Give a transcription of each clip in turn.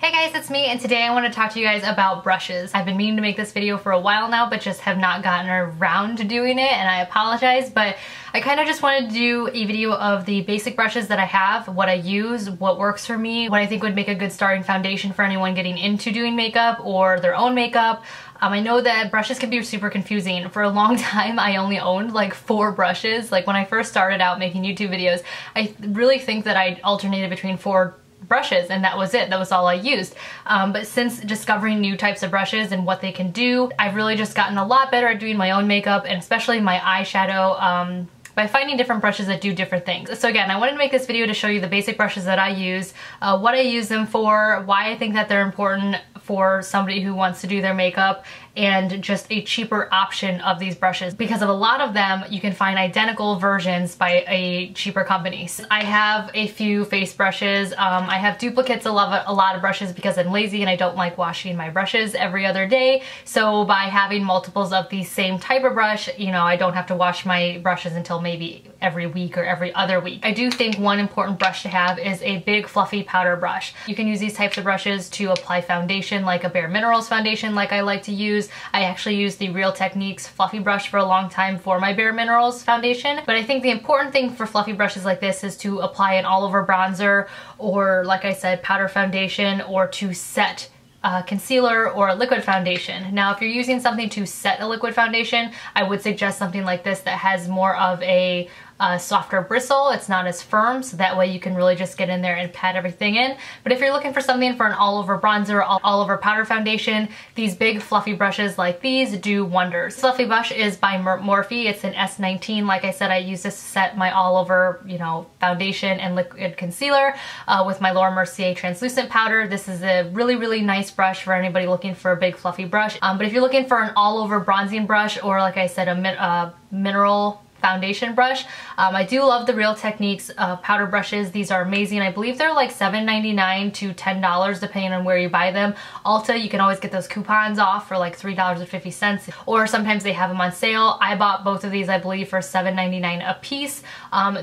Hey guys, it's me, and today I want to talk to you guys about brushes. I've been meaning to make this video for a while now, but just have not gotten around to doing it, and I apologize, but I kind of just wanted to do a video of the basic brushes that I have, what I use, what works for me, what I think would make a good starting foundation for anyone getting into doing makeup or their own makeup. I know that brushes can be super confusing. For a long time, I only owned like 4 brushes. Like when I first started out making YouTube videos, I really think that I alternated between 4 brushes and that was it. That was all I used. But since discovering new types of brushes and what they can do, I've really just gotten a lot better at doing my own makeup and especially my eyeshadow by finding different brushes that do different things. So again, I wanted to make this video to show you the basic brushes that I use, what I use them for, why I think that they're important for somebody who wants to do their makeup, and just a cheaper option of these brushes, because of a lot of them you can find identical versions by a cheaper company. So I have a few face brushes. I have duplicates of a lot of brushes because I'm lazy and I don't like washing my brushes every other day. So by having multiples of the same type of brush, you know, I don't have to wash my brushes until maybe every week or every other week. I do think one important brush to have is a big fluffy powder brush. You can use these types of brushes to apply foundation, like a Bare Minerals foundation like I like to use. I actually used the Real Techniques fluffy brush for a long time for my Bare Minerals foundation, but I think the important thing for fluffy brushes like this is to apply an all-over bronzer or, like I said, powder foundation, or to set concealer or a liquid foundation. Now, if you're using something to set a liquid foundation, I would suggest something like this that has more of a softer bristle. It's not as firm, so that way you can really just get in there and pat everything in. But if you're looking for something for an all-over bronzer, all-over powder foundation, these big fluffy brushes like these do wonders. This fluffy brush is by Morphe. It's an S19. Like I said, I use this to set my all-over, you know, foundation and liquid concealer with my Laura Mercier translucent powder. This is a really, really nice brush for anybody looking for a big fluffy brush. But if you're looking for an all-over bronzing brush, or like I said, a mineral foundation brush, I do love the Real Techniques powder brushes. These are amazing. I believe they're like $7.99 to $10 depending on where you buy them. Ulta, you can always get those coupons off for like $3.50, or sometimes they have them on sale. I bought both of these, I believe, for $7.99 a piece.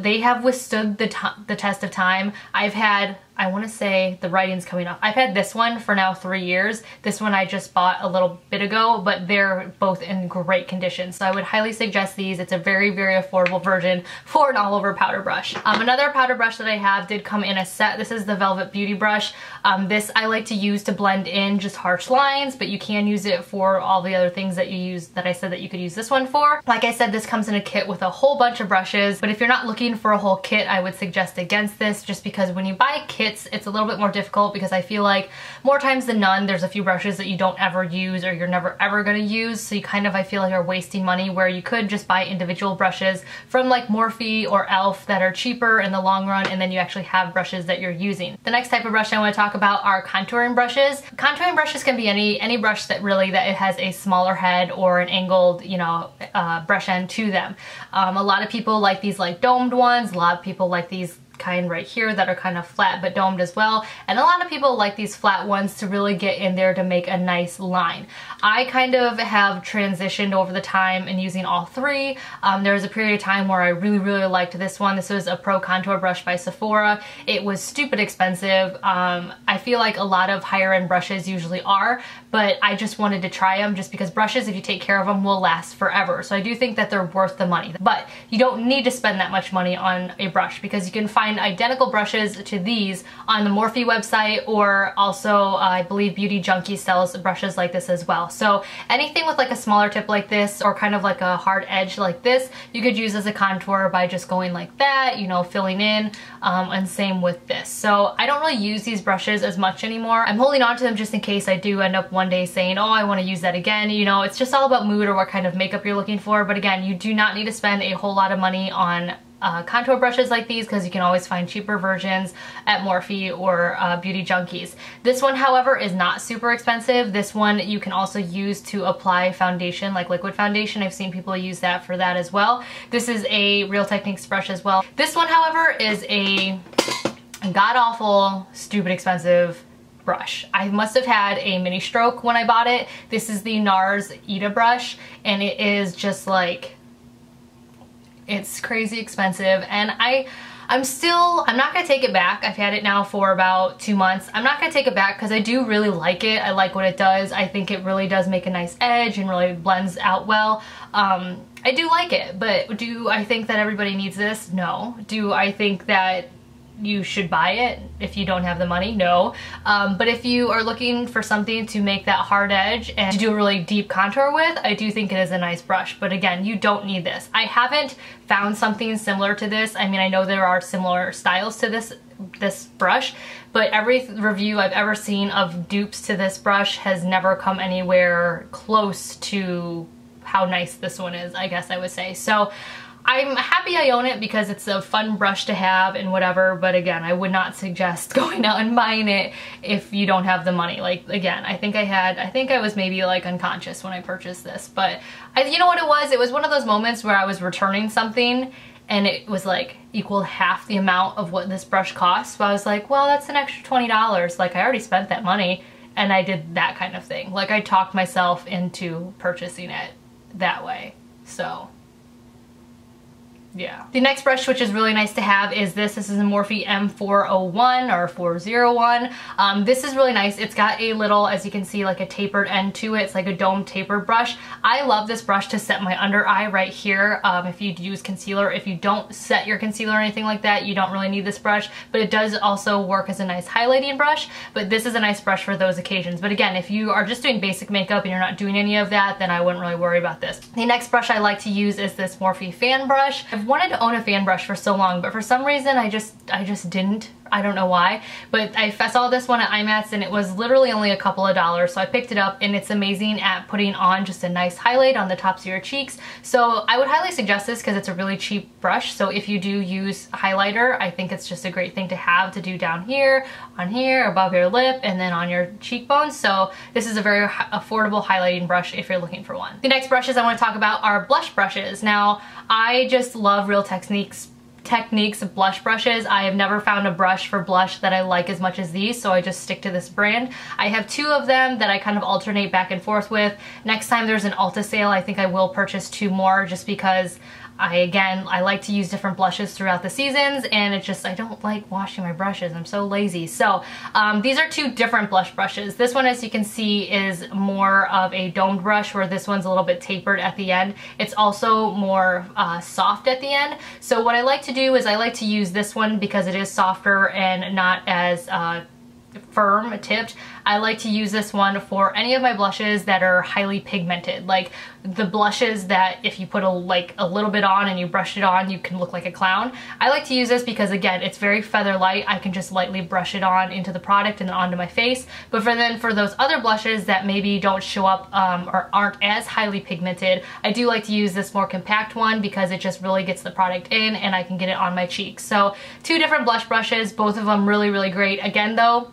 They have withstood the test of time. I've had, I want to say, the writing's coming off. I've had this one for now 3 years. This one I just bought a little bit ago, but they're both in great condition. So I would highly suggest these. It's a very, very affordable version for an all-over powder brush. Another powder brush that I have did come in a set. This is the Velvet Beauty brush. This I like to use to blend in just harsh lines, but you can use it for all the other things that you use, that I said that you could use this one for. Like I said, this comes in a kit with a whole bunch of brushes, but if you're not looking for a whole kit, I would suggest against this, just because when you buy kits, it's a little bit more difficult, because I feel like more times than none, there's a few brushes that you don't ever use or you're never ever going to use. So you kind of, I feel like, are wasting money, where you could just buy individual brushes from like Morphe or e.l.f. that are cheaper in the long run, and then you actually have brushes that you're using. The next type of brush I want to talk about are contouring brushes. Contouring brushes can be any brush that really it has a smaller head or an angled, you know, brush end to them. A lot of people like these like domed ones. A lot of people like these kind right here that are kind of flat but domed as well, and a lot of people like these flat ones to really get in there to make a nice line. I kind of have transitioned over the time in using all three. There was a period of time where I really, really liked this one. This was a Pro Contour brush by Sephora. It was stupid expensive. I feel like a lot of higher end brushes usually are, but I just wanted to try them, just because brushes, if you take care of them, will last forever. So I do think that they're worth the money, but you don't need to spend that much money on a brush, because you can find identical brushes to these on the Morphe website, or also I believe Beauty Junkie sells brushes like this as well. So anything with like a smaller tip like this, or kind of like a hard edge like this, you could use as a contour by just going like that, you know, filling in, and same with this. So I don't really use these brushes as much anymore. I'm holding on to them just in case I do end up one day saying, oh, I want to use that again. You know, it's just all about mood or what kind of makeup you're looking for. But again, you do not need to spend a whole lot of money on contour brushes like these, because you can always find cheaper versions at Morphe or Beauty Junkies. This one, however, is not super expensive. This one you can also use to apply foundation, like liquid foundation. I've seen people use that for that as well. This is a Real Techniques brush as well. This one, however, is a god-awful, stupid expensive brush. I must have had a mini stroke when I bought it. This is the NARS Ita brush, and it is just like, it's crazy expensive, and I'm not gonna take it back. I've had it now for about 2 months. I'm not gonna take it back because I do really like it. I like what it does. I think it really does make a nice edge and really blends out well. I do like it, but do I think that everybody needs this? No. Do I think that you should buy it if you don't have the money? No. But if you are looking for something to make that hard edge and to do a really deep contour with, I do think it is a nice brush. But again, you don't need this. I haven't found something similar to this. I mean, I know there are similar styles to this brush, but every review I've ever seen of dupes to this brush has never come anywhere close to how nice this one is, I guess I would say. So I'm happy I own it because it's a fun brush to have and whatever, but again, I would not suggest going out and buying it if you don't have the money. Like, again, I think I was maybe like unconscious when I purchased this, but you know what it was? It was one of those moments where I was returning something and it was like equal half the amount of what this brush costs. So I was like, well, that's an extra $20. Like, I already spent that money, and I did that kind of thing. Like, I talked myself into purchasing it that way, so yeah. The next brush, which is really nice to have, is this. This is a Morphe M401 or 401. This is really nice. It's got a little, as you can see, like a tapered end to it. It's like a dome tapered brush. I love this brush to set my under eye right here. If you use concealer, if you don't set your concealer or anything like that, you don't really need this brush, but it does also work as a nice highlighting brush. But this is a nice brush for those occasions. But again, if you are just doing basic makeup and you're not doing any of that, then I wouldn't really worry about this. The next brush I like to use is this Morphe fan brush. I've wanted to own a fan brush for so long, but for some reason I just didn't. I don't know why, but I saw this one at IMATS and it was literally only a couple of dollars, so I picked it up, and it's amazing at putting on just a nice highlight on the tops of your cheeks. So I would highly suggest this because it's a really cheap brush. So if you do use highlighter, I think it's just a great thing to have to do down here, on here, above your lip, and then on your cheekbones. So this is a very affordable highlighting brush if you're looking for one. The next brushes I want to talk about are blush brushes. Now, I just love Real Techniques blush brushes. I have never found a brush for blush that I like as much as these, so I just stick to this brand. I have 2 of them that I kind of alternate back and forth with. Next time there's an Ulta sale, I think I will purchase 2 more, just because I like to use different blushes throughout the seasons, and it's just, I don't like washing my brushes. I'm so lazy. So these are 2 different blush brushes. This one, as you can see, is more of a domed brush, where this one's a little bit tapered at the end. It's also more soft at the end. So what I like to do is I like to use this one because it is softer and not as firm tipped. I like to use this one for any of my blushes that are highly pigmented, like the blushes that if you put a little bit on and you brush it on, you can look like a clown. I like to use this because, again, it's very feather light. I can just lightly brush it on into the product and then onto my face. But for those other blushes that maybe don't show up or aren't as highly pigmented, I do like to use this more compact one because it just really gets the product in and I can get it on my cheeks. So 2 different blush brushes, both of them really, really great. Again, though,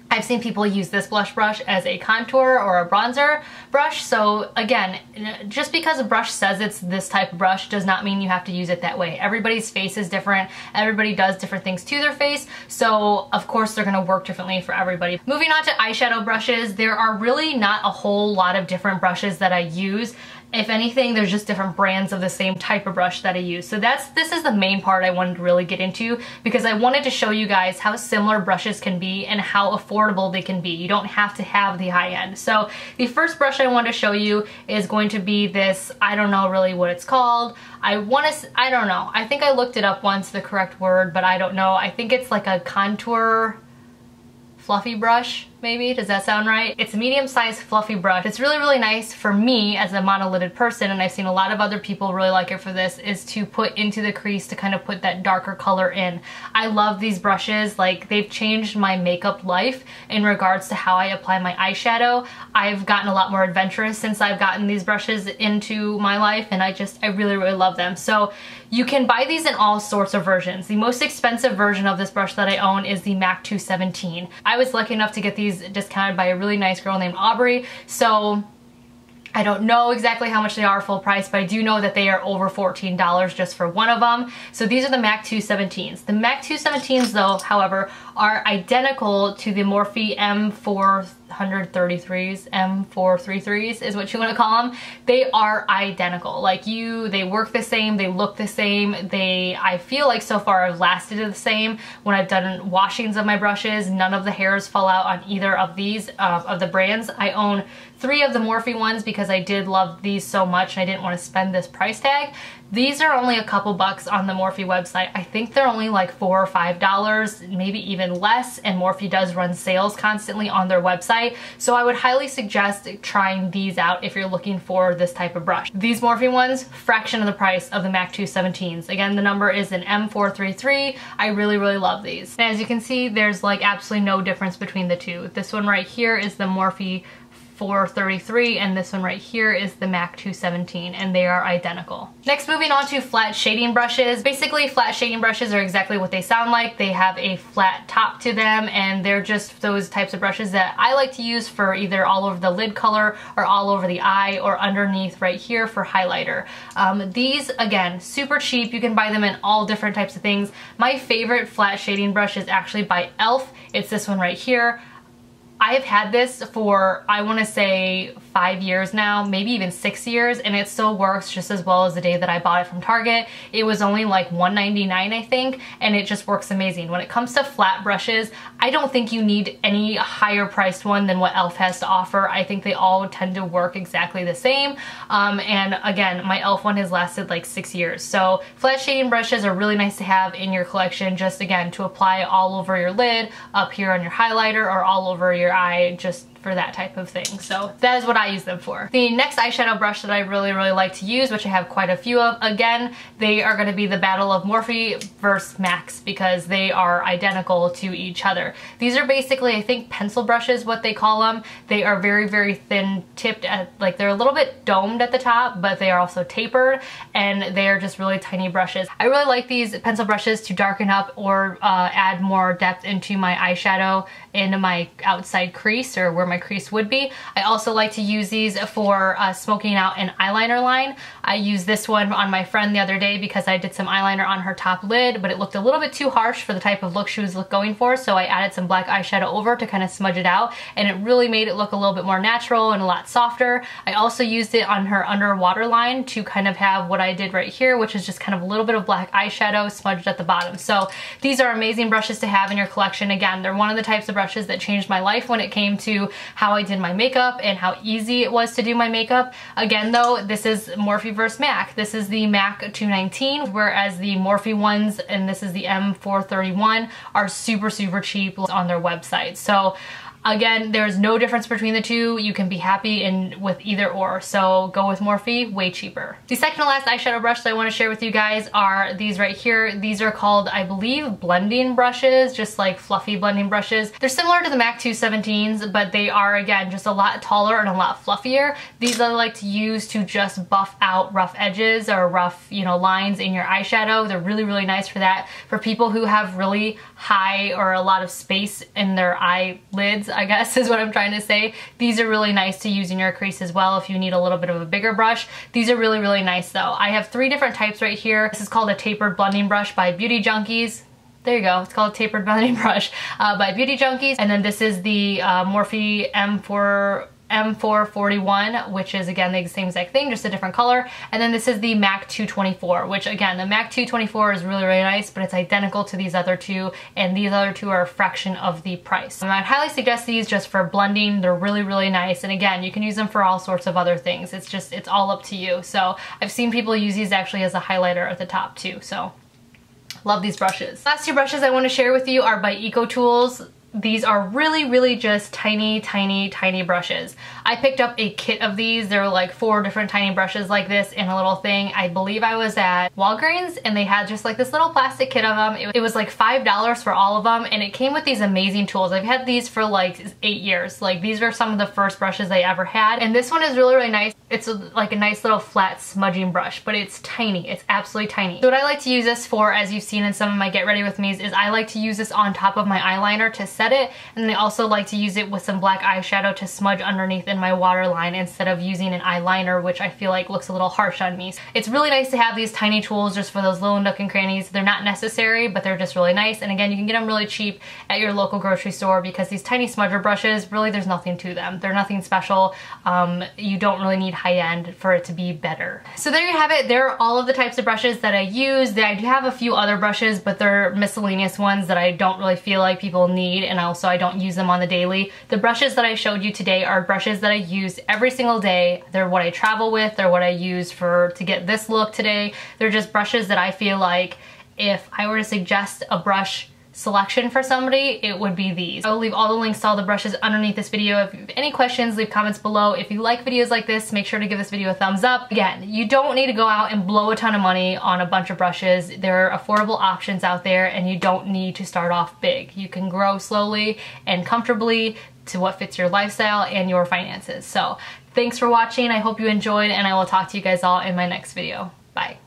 I've seen people use this blush brush as a contour or a bronzer brush. So again, just because a brush says it's this type of brush does not mean you have to use it that way. Everybody's face is different. Everybody does different things to their face. So of course they're gonna work differently for everybody. Moving on to eyeshadow brushes, there are really not a whole lot of different brushes that I use. If anything, there's just different brands of the same type of brush that I use. So this is the main part I wanted to really get into, because I wanted to show you guys how similar brushes can be and how affordable they can be. You don't have to have the high end. So the first brush I want to show you is going to be this, I don't know really what it's called. I don't know. I think I looked it up once, the correct word, but I don't know. I think it's like a contour fluffy brush, maybe. Does that sound right? It's a medium-sized fluffy brush. It's really, really nice for me as a monolidded person, and I've seen a lot of other people really like it for this, is to put into the crease to kind of put that darker color in. I love these brushes. Like, they've changed my makeup life in regards to how I apply my eyeshadow. I've gotten a lot more adventurous since I've gotten these brushes into my life, and I really, really love them. So you can buy these in all sorts of versions. The most expensive version of this brush that I own is the MAC 217. I was lucky enough to get these discounted by a really nice girl named Aubrey. So I don't know exactly how much they are full price, but I do know that they are over $14 just for one of them. So these are the MAC 217s. The MAC 217s though, however, are identical to the Morphe M433s, M433s is what you want to call them. They are identical. Like they work the same, they look the same, I feel like so far have lasted the same. When I've done washings of my brushes, none of the hairs fall out on either of these, of the brands. I own 3 of the Morphe ones because I did love these so much and I didn't want to spend this price tag. These are only a couple bucks on the Morphe website. I think they're only like $4 or $5, maybe even less, and Morphe does run sales constantly on their website. So I would highly suggest trying these out if you're looking for this type of brush. These Morphe ones, fraction of the price of the MAC 217s. Again, the number is an M433. I really, really love these. And as you can see, there's like absolutely no difference between the two. This one right here is the Morphe 433 and this one right here is the MAC 217 and they are identical. Next, moving on to flat shading brushes. Basically, flat shading brushes are exactly what they sound like. They have a flat top to them and they're just those types of brushes that I like to use for either all over the lid color or all over the eye or underneath right here for highlighter. These, again, super cheap. You can buy them in all different types of things. My favorite flat shading brush is actually by e.l.f. It's this one right here. I have had this for, I want to say 5 years now, maybe even 6 years, and it still works just as well as the day that I bought it from Target. It was only like $1.99, I think, and it just works amazing. When it comes to flat brushes, I don't think you need any higher priced one than what e.l.f. has to offer. I think they all tend to work exactly the same. And again, my e.l.f. one has lasted like 6 years. So flat shading brushes are really nice to have in your collection, just again, to apply all over your lid, up here on your highlighter, or all over your eye, just for that type of thing. So that is what I use them for. The next eyeshadow brush that I really, really like to use, which I have quite a few of, again, they are going to be the battle of Morphe versus MACs because they are identical to each other. These are basically, I think, pencil brushes, what they call them. They are very, very thin tipped at, like, they're a little bit domed at the top, but they are also tapered, and they are just really tiny brushes. I really like these pencil brushes to darken up or add more depth into my eyeshadow in my outside crease, or where my crease would be. I also like to use these for smoking out an eyeliner line. I used this one on my friend the other day because I did some eyeliner on her top lid, but it looked a little bit too harsh for the type of look she was going for, so I added some black eyeshadow over to kind of smudge it out, and it really made it look a little bit more natural and a lot softer. I also used it on her underwater line to kind of have what I did right here, which is just kind of a little bit of black eyeshadow smudged at the bottom. So these are amazing brushes to have in your collection. Again, they're one of the types of brushes that changed my life when it came to how I did my makeup and how easy it was to do my makeup. Again though, this is Morphe vs. MAC. This is the MAC 219, whereas the Morphe ones, and this is the M431, are super, super cheap on their website. So again, there's no difference between the two. You can be happy with either or, so go with Morphe, way cheaper. The second to last eyeshadow brush that I want to share with you guys are these right here. These are called, I believe, blending brushes, just like fluffy blending brushes. They're similar to the MAC 217s, but they are, again, just a lot taller and a lot fluffier. These I like to use to just buff out rough edges or rough, lines in your eyeshadow. They're really, really nice for that. For people who have really high or a lot of space in their eyelids, I guess is what I'm trying to say. These are really nice to use in your crease as well if you need a little bit of a bigger brush. These are really, really nice though. I have 3 different types right here. This is called a tapered blending brush by Beauty Junkies. There you go, it's called a tapered blending brush by Beauty Junkies. And then this is the Morphe M441, which is again the same exact thing, just a different color. And then this is the MAC 224, which again, the MAC 224 is really, really nice, but it's identical to these other two, and these other two are a fraction of the price. And I'd highly suggest these just for blending. They're really, really nice. And again, you can use them for all sorts of other things. It's all up to you. So I've seen people use these actually as a highlighter at the top too. So love these brushes. Last 2 brushes I want to share with you are by EcoTools. These are really, really just tiny, tiny, tiny brushes. I picked up a kit of these. There were like 4 different tiny brushes like this in a little thing. I believe I was at Walgreens and they had just like this little plastic kit of them. It was like $5 for all of them, and it came with these amazing tools. I've had these for like 8 years. Like, these were some of the first brushes I ever had, and this one is really, really nice. it's like a nice little flat smudging brush, but it's tiny. It's absolutely tiny. So what I like to use this for, as you've seen in some of my get ready with me's, is I like to use this on top of my eyeliner to set it, and then I also like to use it with some black eyeshadow to smudge underneath in my waterline instead of using an eyeliner, which I feel like looks a little harsh on me. It's really nice to have these tiny tools just for those little nook and crannies. They're not necessary, but they're just really nice. And again, you can get them really cheap at your local grocery store because these tiny smudger brushes, really there's nothing to them. They're nothing special. You don't really need high-end for it to be better. So there you have it. There are all of the types of brushes that I use. I do have a few other brushes, but they're miscellaneous ones that I don't really feel like people need, and also I don't use them on the daily. The brushes that I showed you today are brushes that I use every single day. They're what I travel with. They're what I use to get this look today. They're just brushes that I feel like if I were to suggest a brush selection for somebody, it would be these. I will leave all the links to all the brushes underneath this video. If you have any questions, leave comments below. If you like videos like this, make sure to give this video a thumbs up. Again, you don't need to go out and blow a ton of money on a bunch of brushes. There are affordable options out there, and you don't need to start off big. You can grow slowly and comfortably to what fits your lifestyle and your finances. So thanks for watching. I hope you enjoyed, and I will talk to you guys all in my next video. Bye.